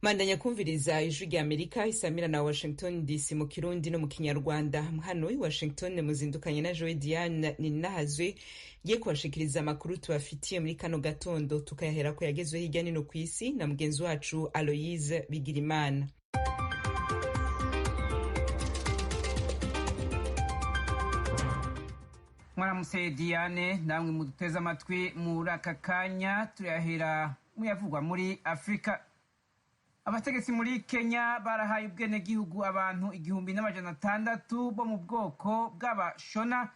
Mandanya kumviriza ijwi rya Amerika isamira na Washington DC mu Kirundi no mu Kinyarwanda. Hano i Washington muzindukanye na Joy Diane Ninahazwe ngiye kubashikiriza amakuru tubafitiye muri kano gatondo, tukayahera ko yagezwe hirya nino kw'isi na mugenzi wacu Aloise Bigirimana. Mwaramutse Diane, namwe muduteze amatwi muri aka kanya. Turahera muyavugwa muri Afrika. Abategetsi muri Kenya barahaye ubwenegihugu abantu 1,600 bo mu bwoko bw'abashona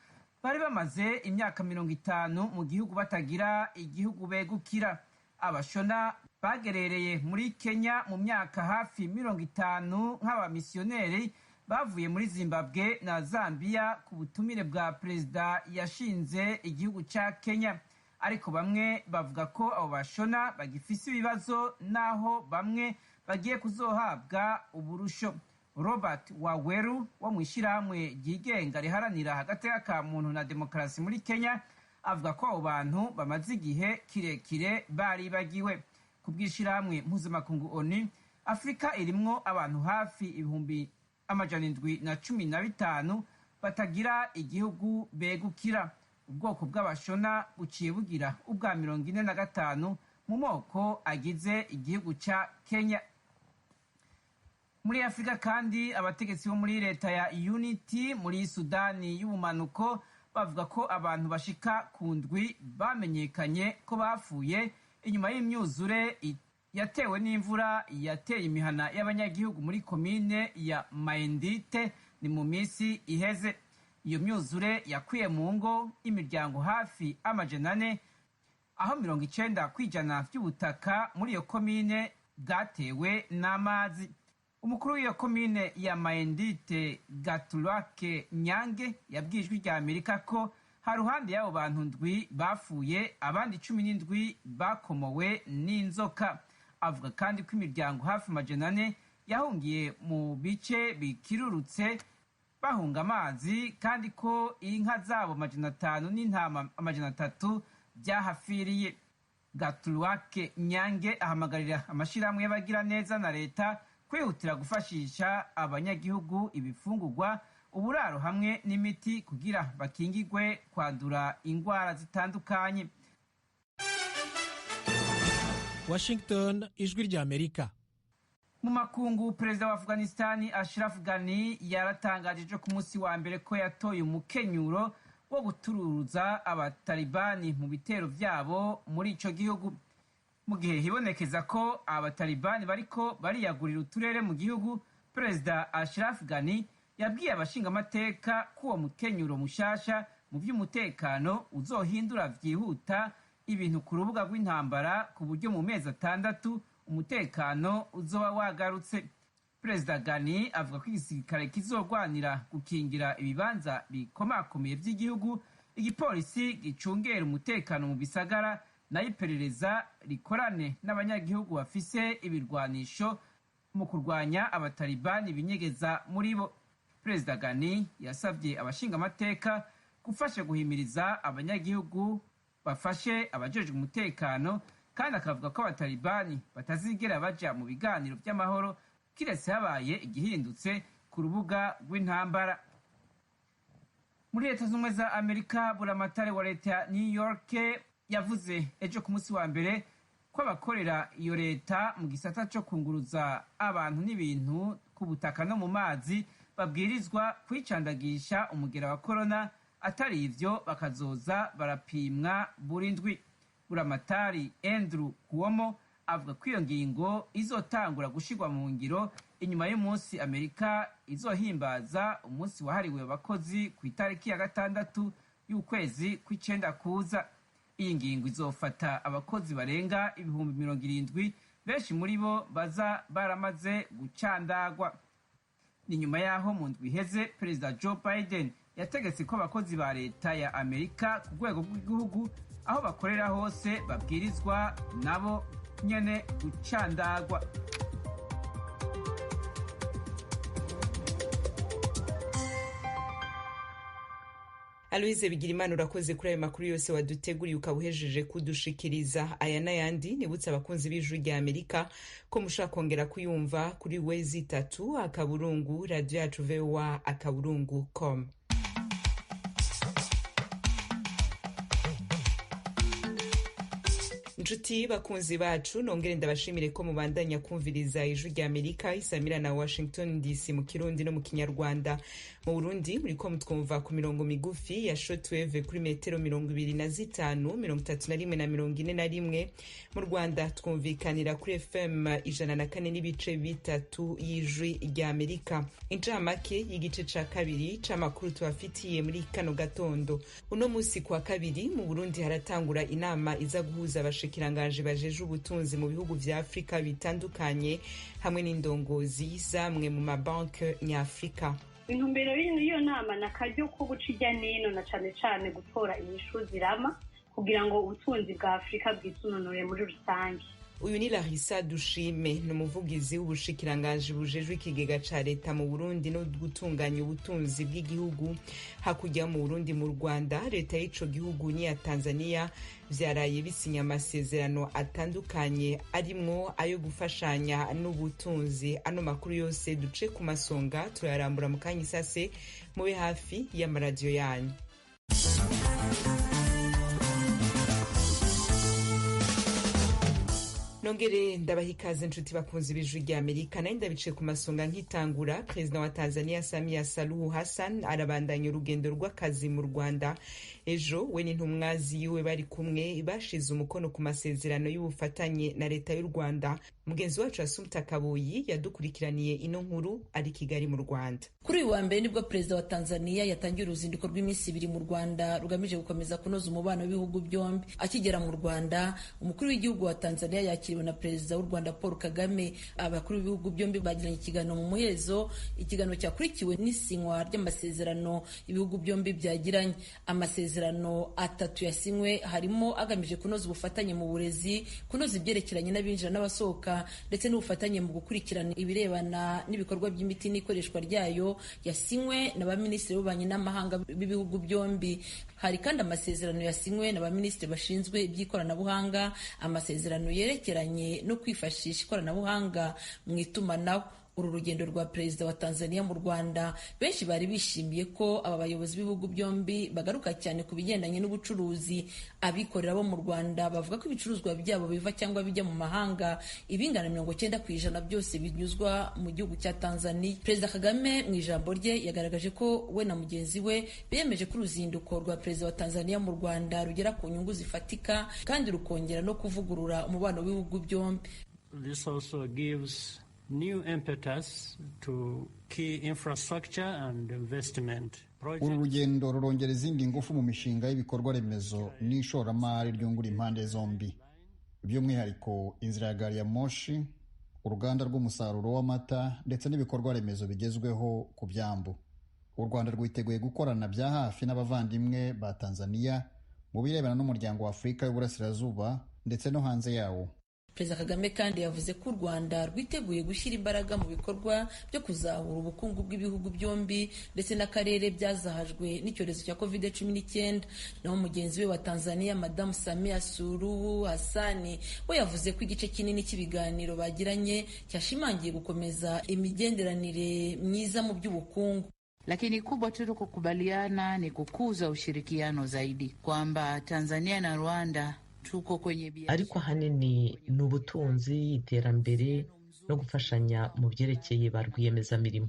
bari bamaze imyaka 50 mu gihugu batagira igihugu begukira. Abashona bagerereye muri Kenya mu myaka hafi 50 nk'abamisiyoneri bavuye muri Zimbabwe na Zambia ku butumire bwa perezida yashinze igihugu ca Kenya. Ariko bamwe bavuga ko abo bashona bagifise ibibazo naho bamwe bagiye kuzohabwa uburusho. Robert Waweru wo mw'ishirahamwe ryigenga riharanira hagati ka muntu na demokarasi muri Kenya avuga ko abo bantu bamaze igihe kirekire baribagiwe. Ku bw'ishirahamwe mpuzamakungu ONU, Afrika irimwo abantu hafi 715 batagira igihugu begukira. Ubwoko bw'abashona buciye bugira ubwa 45 mu moko agize igihugu ca Kenya. Muri Afrika kandi abategetsi bo muri leta ya Unity muri Sudani y'ubumanuko bavuga ko abantu bashika ku ndwi bamenyekanye ko bapfuye inyuma y'imyuzure yatewe n'imvura yateye imihana y'abanyagihugu muri komine ya Maendite ni mu misi iheze. Iyo myuzure yakwiye mu ngo imiryango hafi 400, aho 90% by'ubutaka muri iyo komine bwatewe n'amazi. Umukuru w'iyo komine ya Maendite Gatulwake Nyange yabwijwe rya Amerika ko haruhande y'abo bantu ndwi bapfuye abandi 17 bakomowe n'inzoka. Avuga kandi ko imiryango hafi 400 yahungiye mu bice bikirurutse bahunga amazi, kandi ko inka zabo 500 n'intama 300 byahafiriye. Gatulwake Nyange ahamagarira amashirahamwe y'abagira neza na leta kwihutira gufashisha abanyagihugu ibifungurwa, uburaro hamwe n'imiti kugira bakingigwe kwandura ingwara zitandukanye. Washington, ijwi rya Amerika. Mu makungu, perezida wa Afghanistan Ashraf Ghani yaratangaje ku munsi wa mbere ko yatoye umukenyuro wo gutururuza abatalibani mu bitero vyabo muri ico gihugu. Mu gihe hibonekeza ko abatalibani bariko bariyagurira uturere mu gihugu, perezida Ashraf Ghani yabwiye abashinga amateka ko uwo mukenyuro mushasha mu vy'umutekano uzohindura vyihuta ibintu ku rubuga rw'intambara, ku buryo mu mezi 6 umutekano uzoba wagarutse. Perezida Ghani avuga ko igisirikare kizogwanira gukingira ibibanza bikomakomeye vy'igihugu, igipolisi gicungera umutekano mu bisagara, nayo iperereza rikorane n'abanyagihugu bafise ibirwanisho mu kurwanya abatalibani binyegeza muri bo. Perezida Ghani yasavye abashinga amateka gufasha guhimiriza abanyagihugu bafashe abajejwe umutekano, kandi akavuga ko abatalibani batazigera baja mu biganiro vy'amahoro kiretse habaye igihindutse ku rubuga rw'intambara. Muri Leta Zunze Ubumwe za Amerika, buramatari wa leta ya New York yavuze ejo ku munsi wa mbere ko abakorera iyo leta mu gisata cyo kunguruza abantu n'ibintu ku butaka no mu mazi babwirizwa kwicandagisha umugera wa corona, atari ivyo bakazoza barapimwa buri ndwi. Buramatari Andrew Cuomo avuga ko iyo ngingo izotangura gushirwa mu ngiro inyuma y'umunsi Amerika izohimbaza umunsi wahariwe abakozi ku itariki ya 6 y'ukwezi kw'icenda kuza. Iyi ngingo izofata abakozi barenga 70,000, benshi muri bo baza baramaze gucandagwa. Ni nyuma yaho mu ndwi iheze perezida Joe Biden yategetse ko abakozi ba leta ya Amerika ku rwego rw'igihugu aho bakorera hose babwirizwa nabo nyene gucandagwa. Aloise Bigirimana urakoze kuri ayo makuru yose waduteguriye ukabuhejeje kudushikiriza. Aya n'ayandi nibutse abakunzi b'Ijwi rya Amerika ko mushaka kongera kuyumva kuri wezi3 radio yacu voa.com. Nshuti bakunzi bacu nongere ndabashimire ko mubandanya kumviriza Ijwi rya Amerika isamira na Washington DC mu Kirundi no mu Kinyarwanda. Mu Burundi muriko mutwumva ku mirongo migufi ya shortwave kuri metero 25, 31 na 41. Mu Rwanda twumvikanira kuri FM 104 n'ibice bitatu y'Ijwi rya Amerika. Incamake y'igice ca kabiri c'amakuru tubafitiye muri kano gatondo. Uno musi kwa kabiri mu Burundi haratangura inama iza guhuza abashikiranganje bajeje ubutunzi mu bihugu vya Afrika bitandukanye hamwe n'indongozi zamwe mu mabanke nyafrika. Intumbero y'iyo nama nakaryo ko guca ijya nino na cane cane gutora inyishu zirama kugira ngo ubutunzi bwa Afrika bwisununure muri rusange. Uyu ni Larissa Dushime, n'umuvugizi w'ubushikiranganje bujejwe ikigega ca leta mu Burundi no gutunganya ubutunzi bw'igihugu. Hakurya mu Burundi mu Rwanda, leta y'ico gihugu n'iya Tanzania vyaraye bisinya amasezerano atandukanye arimwo ayo gufashanya n'ubutunzi. Ano makuru yose duce ku masonga turayarambura mu kanya isase, mube hafi y'amaradiyo yanyu. Nongere ndabaha ikaze nshuti bakunzi b'Ijwi rya Amerika. Nayo ndabice ku masonga nkitangura. Perezida wa Tanzania Samia Suluhu Hassan arabandanya urugendo rw'akazi mu Rwanda. Ejo we n'intumwa ziwe bari kumwe bashize umukono ku masezerano y'ubufatanye na leta y'u Rwanda. Mugenzi wacu Assumpta Kaboyi yadukurikiraniye ino nkuru ari Kigali mu Rwanda. Kuri uyu wa mbere nibwo Perezida wa Tanzania yatangiye uruzinduko rw'iminsi 2 mu Rwanda rugamije gukomeza kunoza umubano w'ibihugu byombi. Akigera mu Rwanda, umukuru w'igihugu wa Tanzania yakiriwe na Perezida w'u Rwanda Paul Kagame. Abakuru b'ibihugu byombi bagiranye ikiganiro mu muhezo, ikiganiro cyakurikiwe n'isinywa ry'amasezerano ibihugu byombi byagiranye. Amasezerano 3 yasinywe harimo agamije kunoza ubufatanye mu burezi, kunoza ibyerekeranye n'abinjira n'abasohoka ndetse n'ubufatanye mu gukurikirana ibirebana n'ibikorwa by'imiti n'ikoreshwa ryayo, yasinywe na baminisitiri b'ububanyi n'amahanga b'ibihugu byombi. Hari kandi amasezerano yasinywe na baminisitiri bashinzwe iby'ikoranabuhanga, amasezerano yerekeranye no kwifashisha ikoranabuhanga mu itumanaho. Uru rugendo rwa Perezida wa Tanzania mu Rwanda, benshi bari bishimiye ko aba bayobozi b'ibihugu byombi bagaruka cyane ku bigendanye n'ubucuruzi. Abikorera bo mu Rwanda bavuga ko ibicuruzwa byabo biva cyangwa bijya mu mahanga ibingana 90% byose binyuzwa mu gihugu cya Tanzania. Perezida Kagame mu ijambo rye yagaragaje ko we na mugenzi we biyemeje ko uruzinduko rwa Perezida wa Tanzania mu Rwanda rugera ku nyungu zifatika kandi rukongera no kuvugurura umubano w'ibihugu byombi. This also gives new impetus to key infrastructure and investment projects. Uru rugendo rurongera izindi ngufu mu mishinga y'ibikorwa remezo n'ishoramari ryungura impande zombi, by'umwihariko inzira ya gari ya moshi, uruganda rw'umusaruro w'amata ndetse n'ibikorwa remezo bigezweho ku byambu. U Rwanda rwiteguye gukorana bya hafi n'abavandimwe ba Tanzania mu birebana n'umuryango wa Afurika y'Uburasirazuba ndetse no hanze yawo. Perezida Kagame kandi yavuze ko u Rwanda rwiteguye gushyira imbaraga mu bikorwa byo kuzahura ubukungu bw'ibihugu byombi ndetse n'akarere byazahajwe n'icyorezo cya COVID-19. Naho mugenzi we wa Tanzania Madamu Samia Suluhu Hassan we yavuze ko igice kinini cy'ibiganiro bagiranye cyashimangiye gukomeza imigenderanire myiza mu by'ubukungu. Lakini kubwa tu kukubaliana ni kukuza ushirikiano zaidi, kwamba Tanzania na Rwanda tuko kwenye biashara, ariko ahanini ni ubutunzi, iterambere no gufashanya mu byerekeye ba rwiyemezamirimo.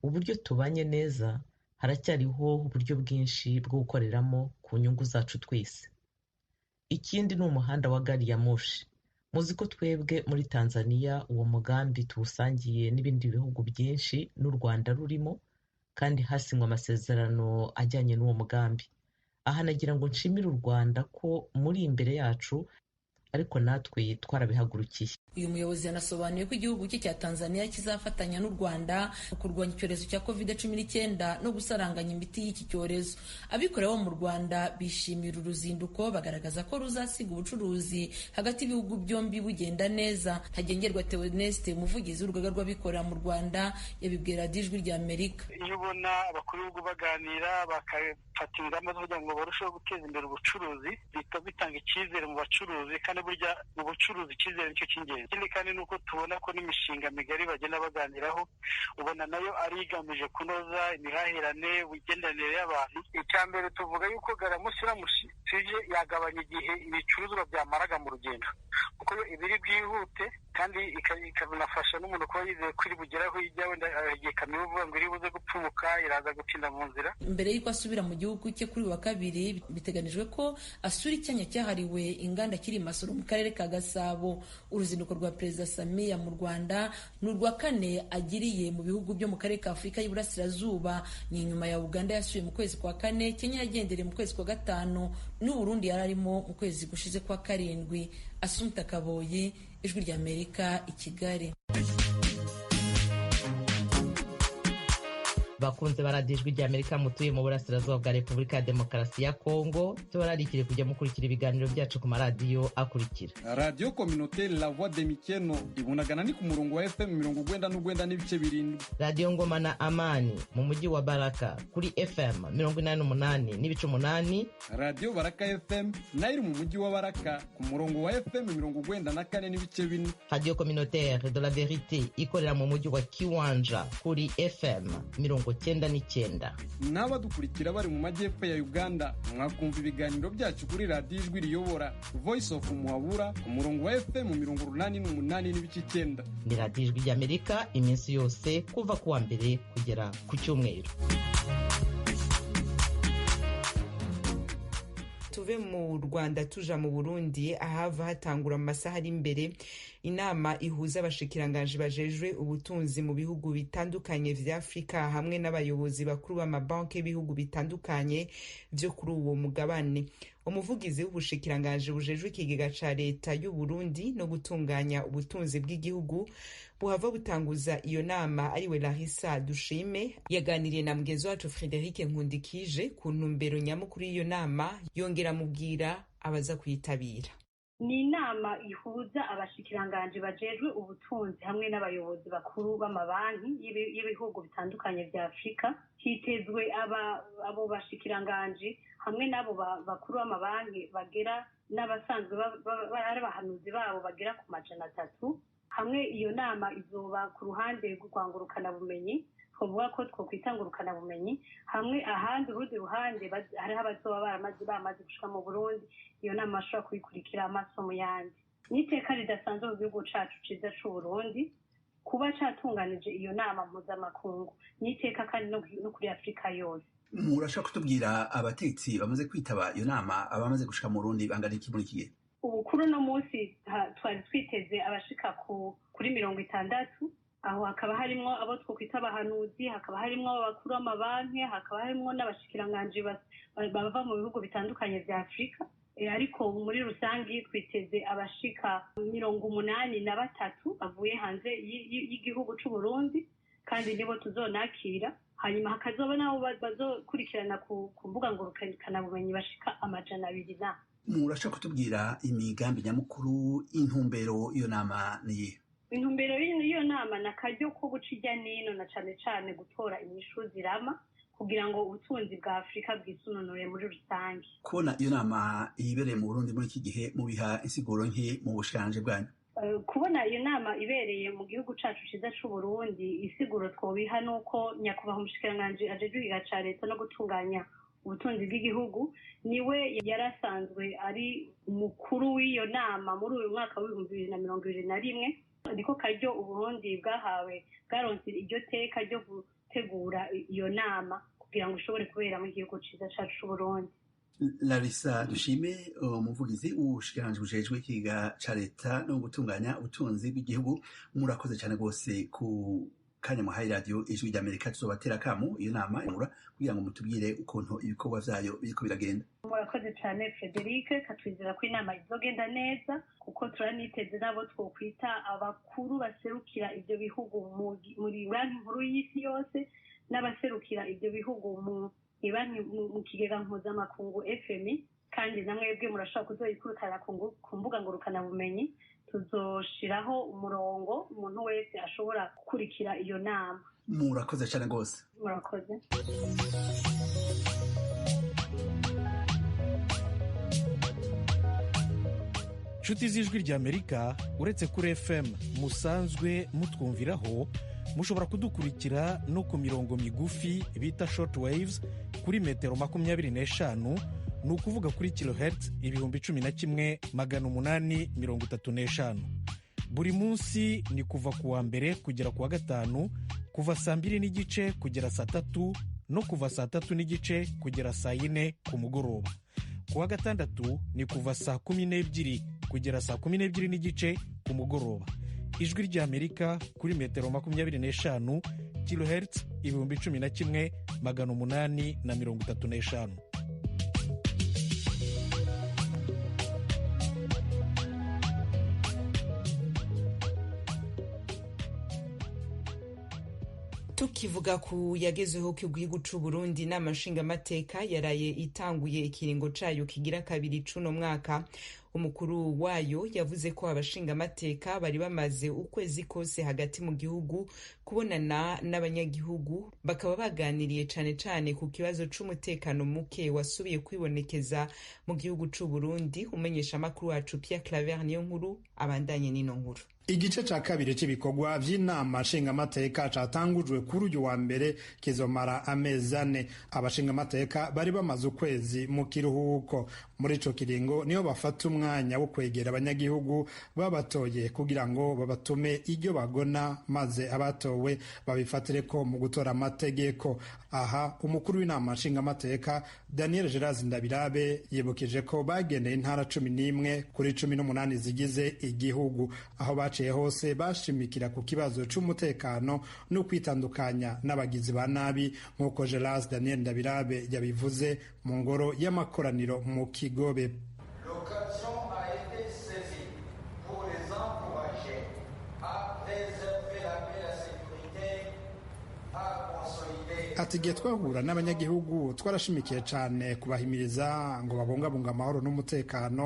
Uburyo tubanye neza, haracyariho uburyo bwinshi bwo gukoreramo ku nyungu zacu twese. Ikindi ni umuhanda wa gari ya moshi. Muzi ko twebwe muri Tanzania uwo mugambi tuwusangiye n'ibindi bihugu byinshi n'u Rwanda rurimo, kandi hasinywe amasezerano ajyanye n'uwo mugambi. Aha nagira ngo nshimire u Rwanda ko muri imbere yacu, ariko natwe twarabihagurukiye. Uyu muyobozi yanasobanuye ko igihugu cye cya Tanzania kizafatanya n'u Rwanda mu kurwanya icyorezo cya COVID-19 no gusaranganya imiti y'iki cyorezo. Abikorera bo mu Rwanda bishimira uruzinduko, bagaragaza ko ruzasiga ubucuruzi hagati y'ibihugu byombi bugenda neza. Hagengerwa Theoneste, umuvugizi w'urugaga rw'abikorera mu Rwanda, yabibwira Ijwi rya Amerika. Iyo ubona abakuru b'ibihugu baganira bagafata ingamba zo kugira ngo barusheho guteza imbere ubucuruzi bihita bitanga icyizere mu bacuruzi, kandi burya mu bucuruzi icyizere nicyo cy'ingenzi. Ikindi kandi ni uko tubona ko n'imishinga migari bagenda baganiraho ubona nayo ari igamije kunoza imihahirane, imigenderanire y'abantu. Icya mbere tuvuga yuko garamusi iramutse yagabanya igihe ibicuruzwa byamaraga mu rugendo, kuko ibiri bwihute kandi ikanafasha n'umuntu kuba yizeye ko iri bugere aho ijya, wenda igihe kamyo uvuga ngo iri buze gupfumuka iraza gutinda mu nzira. Mbere y'uko asubira mu gihugu cye kuri wa kabiri, biteganijwe ko asura icyanya cyahariwe inganda kiri Masoro mu karere ka Gasabo. Uruzinduko rwa Perezida Samia mu Rwanda ni urwa kane agiriye mu bihugu byo mu karere ka Afurika y'Iburasirazuba. Ni nyuma ya Uganda yasuye mu kwezi kwa kane, Kenya yagendereye mu kwezi kwa gatanu, n'u Burundi yari arimo mu kwezi gushize kwa karindwi. Assumpta Kaboyi, Ijwi ry'Amerika, i Kigali. bakunze baradiyo Ijwi ry'Amerika mutuye mu burasirazuba bwa Repubulika ya Demokarasi ya Kongo, tubararikire kujya mukurikira ibiganiro byacu ku maradiyo akurikira: Radio Communautaire La Voix de Mikeno ibunagana ni ku murongo wa FM 99.7, Radio Ngoma na Amani mu mujyi wa Baraka kuri FM 88.8, Radio Baraka FM nayo mu mujyi wa Baraka ku murongo wa FM 94.4, Radio Communautaire de la Verite ikorera mu mujyi wa Kiwanja kuri FM 99. N'abadukurikira bari mu majyepfo ya Uganda mwakumva ibiganiro byacu kuri Radio Ijwi Riyobora Voice of Muhabura ku murongo wa FM 88.9. Ni Radio Ijwi ry'Amerika iminsi yose kuva kuwa mbere kugera ku cyumweru. Tuve mu Rwanda tuja mu Burundi, ahava hatangura mu masaha ari imbere inama ihuza abashikiranganje bajejwe ubutunzi mu bihugu bitandukanye vya Afrika hamwe n'abayobozi bakuru b'amabanki y'ibihugu bitandukanye vyo kuri uwo mugabane. Umuvugizi w'ubushikiranganje bujejwe ikigega ca leta y'u Burundi no gutunganya ubutunzi bw'igihugu buhava butanguza iyo nama ariwe Larissa Dushime yaganiriye na mugenzi wacu Frederic Nkundikije ku ntumbero nyamukuru y'iyo nama, yongera mubwira abaza kuyitabira. Ni inama ihuza abashikiranganje bajejwe ubutunzi hamwe n'abayobozi bakuru b'amabanki y'ibihugu bitandukanye vya Afrika. Hitezwe abo bashikiranganje hamwe n'abo bakuru b'amabanki bagera n'abasanzwe ari abahanuzi babo bagera ku 300. Hamwe iyo nama izoba ku ruhande rw'urwangurukana bumenyi, twovuga ko twokwitangurukana bumenyi, hamwe ahandi urundi ruhande hariho abazoba bamaze gushika mu Burundi. Iyo nama ashobora kuyikurikira amasomo yandi. N'iteka ridasanzwe mu gihugu cacu ciza c'u Burundi kuba catunganije iyo nama mpuzamakungu, n'iteka kandi no kuri Afrika yose. Murashaka kutubwira abatetsi bamaze kwitaba iyo nama abamaze gushika mu Burundi bangana iki muri iki gihe? Ubukuru no munsi twari twiteze abashika kuri 60. Aho hakaba harimo abo twokwita abahanuzi, hakaba harimo abakuru b'amabanki, hakaba harimo n'abashikiranganje bava mu bihugu bitandukanye vya Afrika. Ariko muri rusangi twiteze abashika 83 bavuye hanze y'igihugu c'u Burundi, kandi nibo tuzonakira. Hanyuma hakazoba nabo bazokurikirana ku mbuga ngurukana bumenyi bashika 200. Murashaka kutubwira imigambi nyamukuru, intumbero iyo nama niye? Intumbero y'iyo nama nakaryo ko guca ijya nino na cane gutora inyishu zirama kugira ngo ubutunzi bwa Afrika bwisununure muri rusange. Kubona iyo nama ibereye mu Burundi muri iki gihe mu biha insiguro nke mu bushikiranganje bwanyu? Kubona iyo nama ibereye mu gihugu cacu ciza c'u Burundi, isiguro twobiha nuko nyakubahwa umushikiranganje ajejwe ikigega ca leta no gutunganya ubutunzi bw'igihugu niwe yarasanzwe ari umukuru w'iyo nama muri uyu mwaka wa 2021. Niko karyo Uburundi bwaronse iryo teka ryo gutegura iyo nama kugira ngo ishobore kubera mu gihugu ciza cacu c'u Burundi. Larissa Dushime, umuvugizi w'ubushikiranganje bujejwe ikigega ca leta no gutunganya ubutunzi bw'igihugu, murakoze cyane rwose ku kanya muhaye Radio Ijwi ry'Amerika. Tuzobatera akamu iyo nama kugira ngo mutubwire ukuntu ibikorwa vyayo biriko biragenda. Murakoze cyane Frederic, katwizera ko inama izogenda neza kuko turaniteze nabo twokwita abakuru baserukira ibyo bihugu muri banki nkuru y'isi yose n'abaserukira ibyo bihugu mu kigega mpuzamakungu FMI, kandi namwebwe murashobora kuzoyikurikirana ku mbuga ngurukana bumenyi. Tuzoshiraho umurongo umuntu wese ashobora gukurikira iyo nama. Murakoze cyane rwose. Murakoze. inshuti z'ijwi ry'Amerika, uretse kuri FM musanzwe mutwumviraho, mushobora kudukurikira no ku mirongo migufi bita short waves kuri metero 25, ni ukuvuga kuri kilohertz 11,835. Buri munsi ni kuva ku wa mbere kugera ku wa gatanu, kuva saa 2:30 kugera saa 3 no kuva saa 3:30 kugera saa 4 ku mugoroba. Ku wa gatandatu ni kuva saa 12 kugera saa 12:30 ku mugoroba. Ijwi ry'Amerika kuri metero 25 kilohertz 11,835. tukivuga ku yagezeho k'igihugu c'u Burundi n'amashingamateka yaraye itanguye ikiringo cayo kigira kabiri cuno mwaka. Umukuru wayo yavuze ko abashingamateka bari bamaze ukwezi kose hagati mu gihugu kubonana n'abanyagihugu, bakaba baganiriye cane cane ku kibazo c'umutekano muke wasubiye kwibonekeza mu gihugu c'u Burundi. Umenyesha amakuru wacu Pierre Claver niyo nkuru abandanye n'ino nkuru. Igice ca kabiri c'ibikorwa vy'inama nshingamateka catangujwe kuri uyu wa mbere kizomara amezi 4. Abashingamateka bari bamaze ukwezi mu kiruhuko. Muri ico kiringo niho bafata umwanya wo kwegera abanyagihugu babatoye kugira ngo babatume iryo bagona, maze abatowe babifatireko mu gutora amategeko. Aha umukuru w'inama nshingamateka Daniel Gerazi Ndabirabe yibukije ko bagendeye intara 11 kuri 18 zigize igihugu, aho baciye hose bashimikira ku kibazo c'umutekano no kwitandukanya n'abagizi ba nabi, nk'uko Gerazi Daniel Ndabirabe yabivuze mu ngoro y'amakoraniro mu Kigobe. Ati igihe twahura n'abanyagihugu twarashimikiye cyane kubahimiriza ngo babungabunga amahoro n'umutekano,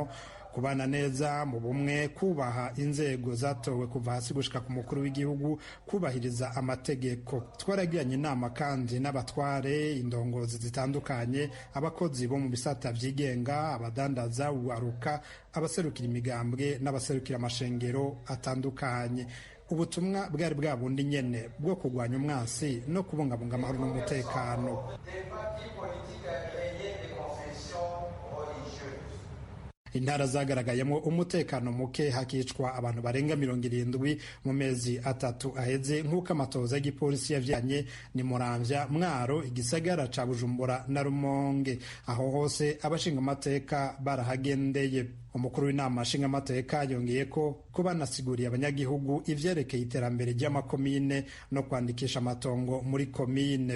kubana neza mu bumwe, kubaha inzego zatowe kuva hasi gushika ku mukuru w'igihugu, kubahiriza amategeko. Twaragiranye inama kandi n'abatware, indongozi zitandukanye, abakozi bo mu bisata vyigenga, abadandaza, uwaruka, abaserukira imigambwe n'abaserukira amashengero atandukanye. Ubutumwa bwari bwa bundi nyene bwo kurwanya umwansi no kubungabunga amahoro n'umutekano. Intara zagaragayemo umutekano muke, hakicwa abantu barenga 70 mu mezi 3 aheze, nk'uko amatoza y'igipolisi yavyanye ni Muramvya, Mwaro, igisagara ca Bujumbura na Rumonge. Aho hose abashingamateka barahagendeye. Umukuru w'inama nshingamateka yongeye ko banasiguriye abanyagihugu ivyerekeye iterambere ry'amakomine no kwandikisha amatongo muri komine.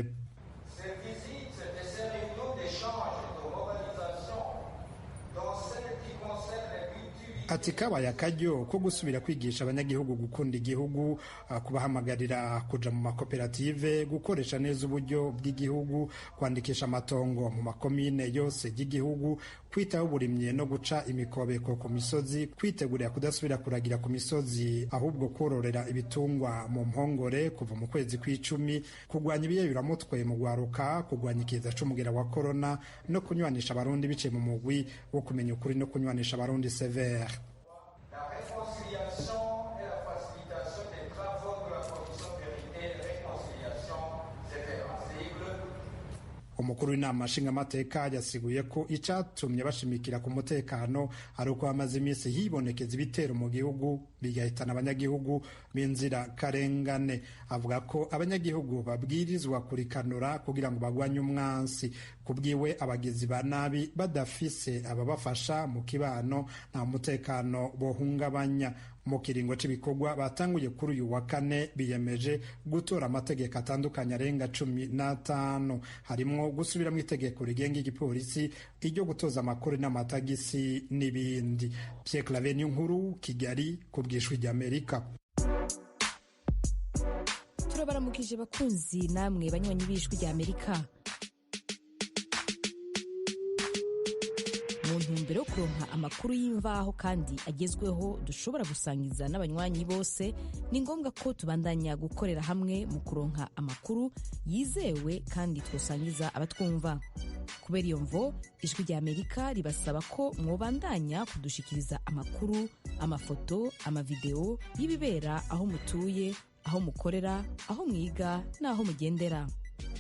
Ati kabaye akaryo ko gusubira kwigisha abanyagihugu gukunda igihugu, kubahamagarira kuja mu makoperative, gukoresha neza uburyo bw'igihugu, kwandikisha amatongo mu makomine yose y'igihugu, kwitaho uburimyi no guca imikobeko ku misozi, kwitegurira kudasubira kuragira ku misozi ahubwo kororera ibitungwa mu mpongore kuva mu kwezi kw'icumi, kurwanya ibiyayuramutwe mu gwaruka, kurwanya ikiza c'umugera wa corona no kunywanisha abarundi biciye mu mugwi wo kumenya ukuri no kunywanisha abarundi severe. Umukuru w'inama nshingamateka yasiguye ko icatumye bashimikira ku mutekano ari uko hamaze iminsi hibonekeza ibitero mu gihugu bigahitana abanyagihugu b'inzira karengane. Avuga ko abanyagihugu babwirizwa kurikanura kugira ngo bagwanye umwansi. Kubwiwe abagizi ba nabi badafise ababafasha mu kibano nta mutekano bohungabanya. Mu kiringo c'ibikorwa batanguye kuri uyu wa kane biyemeje gutora amategeko atandukanye arenga 15, harimwo gusubiramwo itegeko rigenga igipolisi, iryo gutoza amakuru n'amatagisi n'ibindi. Pierre Claver nkuru, Kigali, ku bw'Ijwi ry'Amerika. Turabaramukije bakunzi namwe banywanyi b'Ijwi ry'Amerika. Mu ntumbero yo kuronka amakuru y'imvaho kandi agezweho dushobora gusangiza n'abanywanyi bose, ni ngombwa ko tubandanya gukorera hamwe mu kuronka amakuru yizewe kandi twosangiza abatwumva. kubera iyo mvo ijwi rya amerika ribasaba ko mwobandanya kudushikiriza amakuru, amafoto, amavideo y'ibibera aho mutuye, aho mukorera, aho mwiga n'aho mugendera.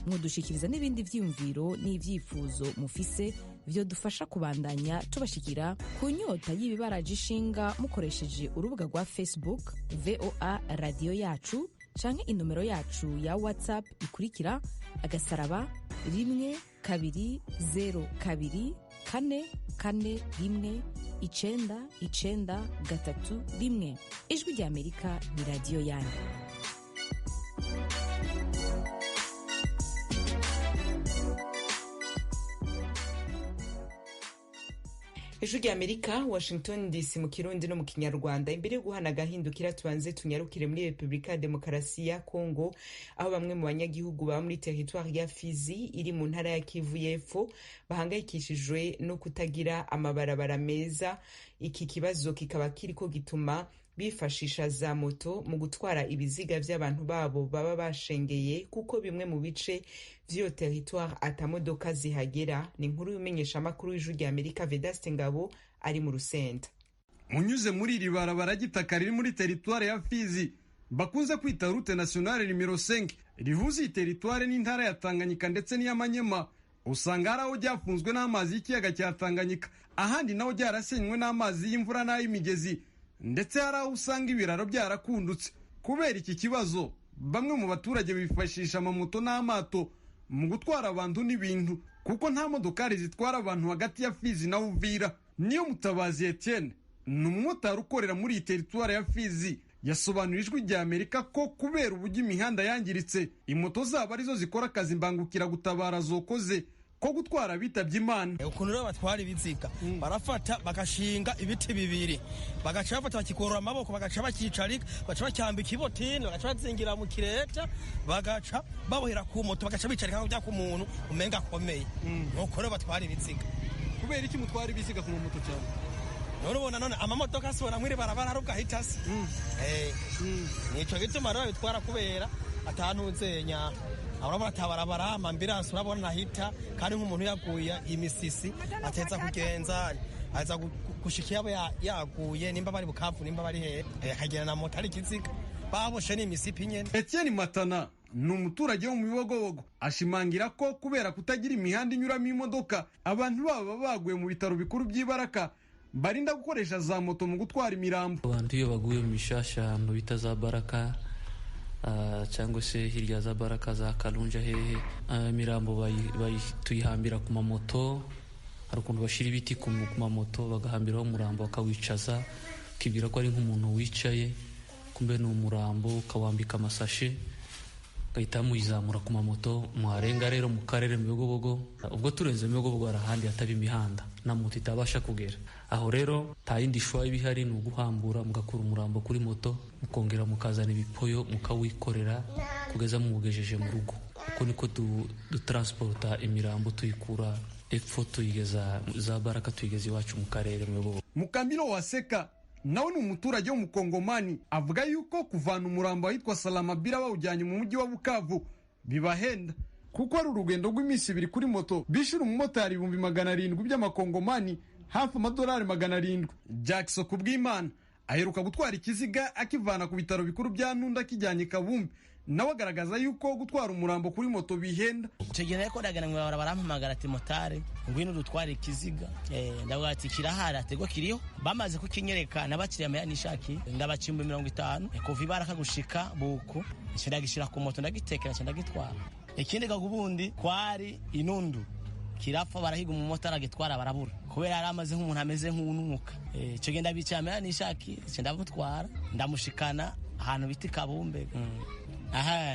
Mudushikiriza n'ibindi vyiyumviro n'ivyifuzo mufise vyodufasha kubandanya tubashikira ku nyota y'ibibaraje ishinga mukoresheje urubuga rwa Facebook VOA Radio Yacu canke inomero yacu ya WhatsApp ikurikira *1kabiri 0kabiri 441 Ijwi rya Amerika ni radio yanyu. Ijwi rya Amerika, Washington DC mu Kirundi no mu Kinyarwanda. Imbere yo guhana gahindukira tubanze tunyarukire muri Republika ya Demokarasi ya Kongo, aho bamwe mu banyagihugu ba muri territoire ya Fizi iri mu ntara ya Kivu y'Epfo bahangayikishijwe no kutagira amabarabara meza. Iki kibazo kikaba kiriko gituma bifashisha za moto mu gutwara ibiziga by'abantu babo baba bashengeye, kuko bimwe mu bice vy'iyo territoire atamodoka zihagera. Ni inkuru y'umenyesha makuru w'Ijwi rya Amerika Vedaste Ngabo ari mu Rusenda. Munyuze muri iri barabara gitaka riri muri territoire ya Fizi bakunze kwita route nationale numero 5 rihuza iyi territoire n'intara ya Tanganyika ndetse n'iy'Amanyema, usanga hari aho ryafunzwe n'amazi y'ikiyaga cya Tanganyika, ahandi naho ryarasenywe n'amazi y'imvura n'ay'imigezi, ndetse hari aho usanga ibiraro byarakundutse. Kubera iki kibazo, bamwe mu baturage bifashisha amamoto n'amato mu gutwara abantu n'ibintu, kuko nta modokari zitwara abantu hagati ya Fizi na Uvira. Niyo Mutabazi Etienne, ni umumotari ukorera muri iyi territoire ya Fizi, yasobanura Ijwi rya Amerika ko kubera uburyo imihanda yangiritse, imoto zabo arizo zikora akazi mbangukira gutabara zokoze ko gutwara bitabye Imana. Ukuntu rero batwara ibiziga barafata bagashinga ibiti bibiri, bagaca bafata bakikorora amaboko, bagaca bakicarika, bagaca bacyambika ibotini, bagaca bazingira mu kireta, bagaca babohera ku moto, bagaca bicarika nk'ujya ku muntu umenga akomeye. Nuko rero batwara ibiziga. Kubera iki mutwara ibiziga ku moto cyane? None ubona none amamodoka asubira muri barabara arubwo ahitase. Nico gituma rero bitwara kubera atanuzenya. Urabona tabarabara ambulanse urabona nahita, kandi nk'umuntu yaguye imisisi ateza kugenza aza gushikiya yaguye, nimba bari Bukavu nimba bari he akagena na moto ari kiziga baboshe n'imisipi nyene. Etienne Matana ni umuturage wo mu Bibogobogo, ashimangira ko kubera kutagira imihanda inyuramo imodoka, abantu baba baguye mu bitaro bikuru by'Ibaraka barinda gukoresha za moto mu gutwara imirambo. Abantu iyo baguye mu mishasha mu bita za Baraka cyangwa se hirya za Baraka za Kalunja hehe, imirambo tuyihambira ku mamoto. Hari ukuntu bashira ibiti ku mamoto bagahambiraho umurambo bakawicaza, ukibwira ko ari nk'umuntu wicaye, kumbe ni umurambo, ukawambika amasashe gahita muyizamura ku mamoto. Muharenga rero mu karere mu Bibogobogo, ubwo turenze mu Bibogobogo hari ahandi hataba imihanda na moto itabasha kugera aho. Rero nta yindi shwa ibihari, ni uguhambura mugakura umurambo kuri moto, mukongera mukazana ibipoyo mukawikorera kugeza mugejeje mu rugo. Uko niko dutransporta imirambo tuyikura epfo tuyigeza za Baraka tuyigeza iwacu mu karere mu Bibogobogo. Mukambiro Waseka nawe ni umuturage w'umukongomani, avuga yuko kuvana umurambo ahitwa Salamabila bawujyanye mu mujyi wa Bukavu bibahenda, kuko ari urugendo rw'iminsi 2 kuri moto bishira umumotari 700 by'amakongomani, hafi amadolari 700. Jackson Kubwimana aheruka gutwara ikiziga akivana ku bitaro bikuru bya Ntunda kijyanye Kabumbi, nawe agaragaza yuko gutwara umurambo kuri moto bihenda. Tegera ko dagana ngo barampamagara ati motari ngwino dutwara ikiziga, ndavuga ati kirahara tego kiriho, bamaze kukinyereka nabakiriye amayanishaki ndabacimba 50 kuva Ibaraka gushika Buku, ndagishira ku moto ndagitekera ndagitwara. Ikindi gagubundi kwari inundu kirapfa, barahiga umumotari agitwara barabura kubera yari amaze nk'umuntu ameze nk'ununuka. Cyo genda bicamera nishaki ndamutwara ndamushikana ahantu biti Kabumbe.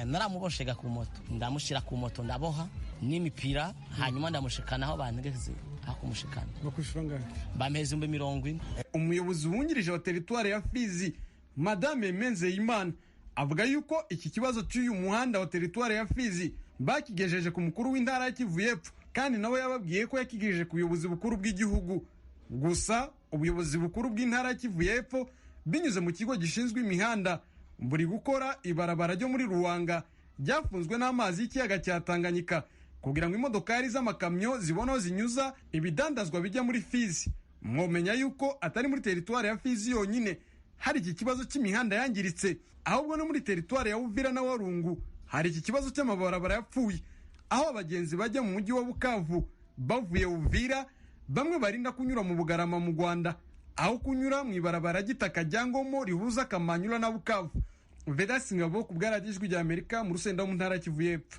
Naramuboshega ku moto, ndamushira ku moto ndaboha n'imipira, hanyuma ndamushikana aho bantegeze akumushikana. Bakwishura ngahe? Bameze 40. Umuyobozi wungirije wa territoire ya Fizi Madame Menzeyimana avuga yuko iki kibazo cy'uyu muhanda wa territoire ya Fizi bakigejeje ku mukuru w'intara ya Kivu y'Epfo, kandi nawe yababwiye ko yakigejeje ku buyobozi bukuru bw'igihugu. Gusa ubuyobozi bukuru bw'intara ya Kivu y'Epfo binyuze mu kigo gishinzwe imihanda buri gukora ibarabara ryo muri Ruwanga ryafunzwe n'amazi y'ikiyaga cya Tanganyika, kugira ngo imodokari z'amakamyo zibone aho zinyuza ibidandazwa bijya muri Fizi. Mwomenya yuko atari muri teritwari ya Fizi yonyine hari iki kibazo cy'imihanda yangiritse, ahubwo no muri teritwari ya Uvira na Walungu hari iki kibazo cy'amabarabara yapfuye, aho abagenzi bajya mu mujyi wa Bukavu bavuye Uvira bamwe barinda kunyura mu Bugarama mu Rwanda aho kunyura mu ibarabara gitaka ryangomo rihuza Kamanyura na Bukavu. Vedaste Ngabo ku bwaradijwi rya Amerika mu Rusenda mu ntara Kivu y'Epfo.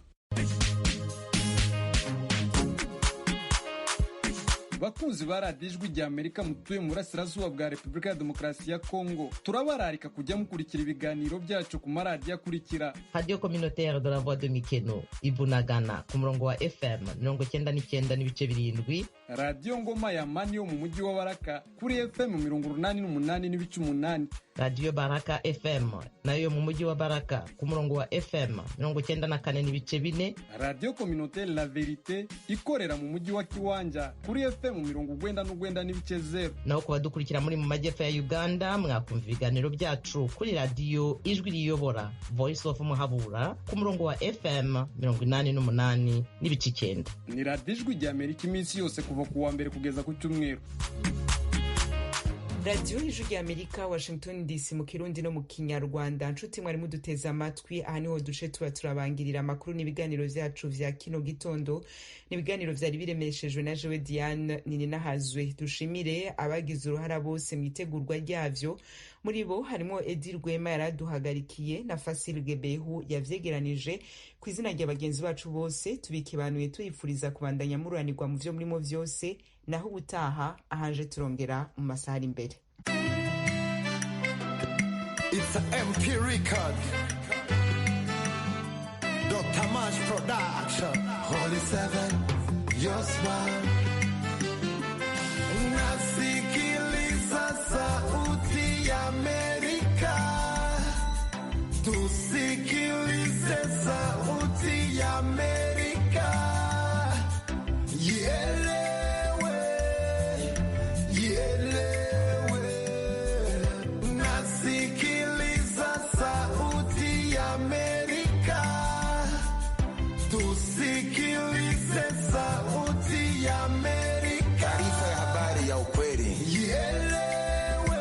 Bakunzi baradijwi rya Amerika mutuye mu burasirazuba bwa Repubulika ya Demokarasi ya Kongo, turabararika kujya mukurikira ibiganiro byacu ku maradiyo akurikira: Radio Communautaire de la Voix de Mikeno Ibunagana ku murongo wa FM 99.7, Radio Ngoma ya Mani yo mu mujyi wa Baraka kuri FM 88.8, Radio Baraka FM nayo mu mujyi wa Baraka ku murongo wa FM 94.4, Radio Communautaire La Verite ikorera mu mujyi wa Kiwanja kuri FM 99.0. naho ku badukurikira muri mu majyepfo ya Uganda mwakumva ibiganiro byacu kuri Radio Ijwi Riyobora Voice of Muhabura ku murongo wa FM 88.9. Ni Radio Ijwi rya Amerika iminsi yose kuva ku wa mbere kugeza ku cyumweru. Radio Ijwi rya Amerika, Washington DC mu Kirundi no mu Kinyarwanda. Nshuti mwari muduteze amatwi, aha niho duce turabangirira amakuru n'ibiganiro vyacu vya kino gitondo. N'ibiganiro vyari biremeshejwe na Jewe Diane Nininahazwe. Dushimire abagize uruhara bose mu itegurwa ryavyo, muri bo harimo Edi Rwema yaraduhagarikiye na Fasil Gebehu yavyegeranije. Ku izina rya bagenzi bacu bose tubikibanuye tuyifuriza kubandanya mururanirwa mu vyo murimo vyose, naho ubutaha ahanje turongera mu masaha ari imbere. It's an MP record. Dr. Mash Production. Holy Seven, your smile. Nasikiliza sauti ya Amerika. Tusikilize sauti ya Amerika. Ielewe, ielewe. Nasikiliza sauti ya Amerika. Tusikilize sauti ya Amerika. Taarifa ya habari ya ukweli. Ielewe,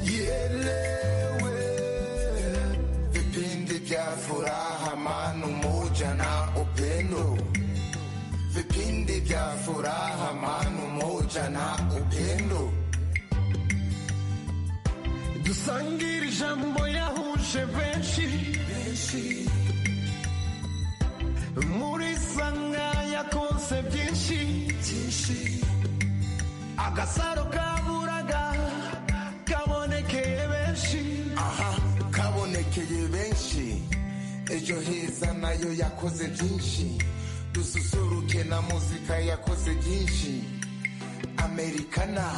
ielewe. Vipindi vya furaha, amani, umoja na upendo. Vipindi vya furaha, amani, umoja na upendo. Dusangire ijambo yahuje benshi. Muri sanga yakonse byinshi. Agasaro kaburaga kabonekeye benshi. Aha, kabonekeye benshi. Ejo heza nayo yakoze byinshi. Dususuruke na muzika yakoze byinshi. Amerikana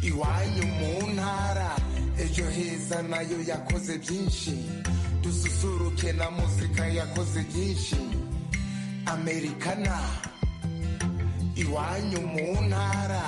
iwanyu mu ntara. Ejo heza nayo yakoze byinshi. Dususuruke na muzika yakoze byinshi. Amerikana iwanyu mu ntara.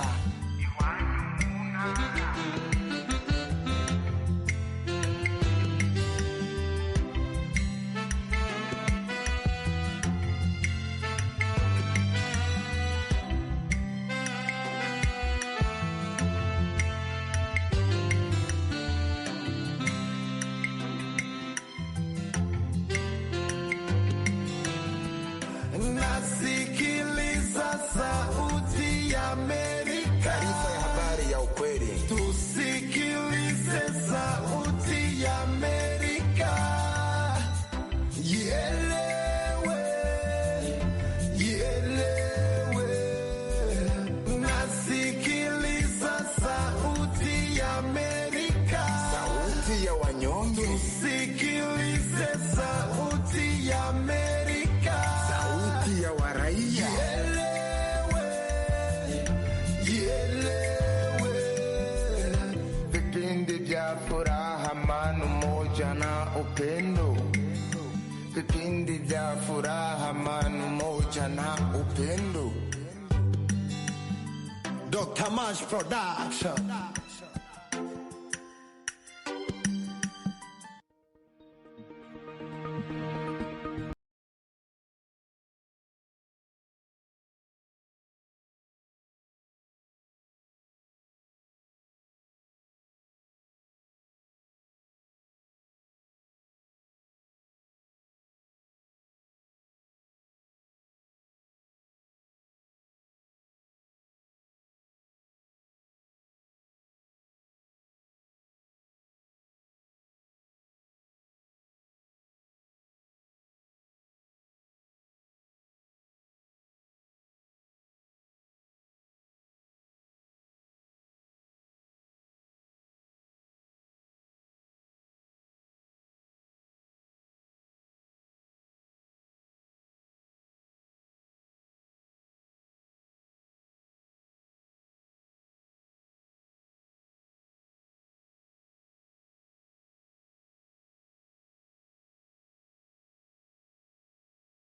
Nasikiliza sauti ya Amerika. Taarifa ya habari ya ukweli. Tusikilize sauti ya Amerika. Ielewe, ielewe. Nasikiliza sauti ya Amerika. Sauti ya wanyonge. Tusikilize sauti ya Amerika. Sauti ya waraia. Vipindi vya furaha, amani, umoja na upendo. Vipindi vya furaha, amani, umoja na upendo. Dr. Mash Production.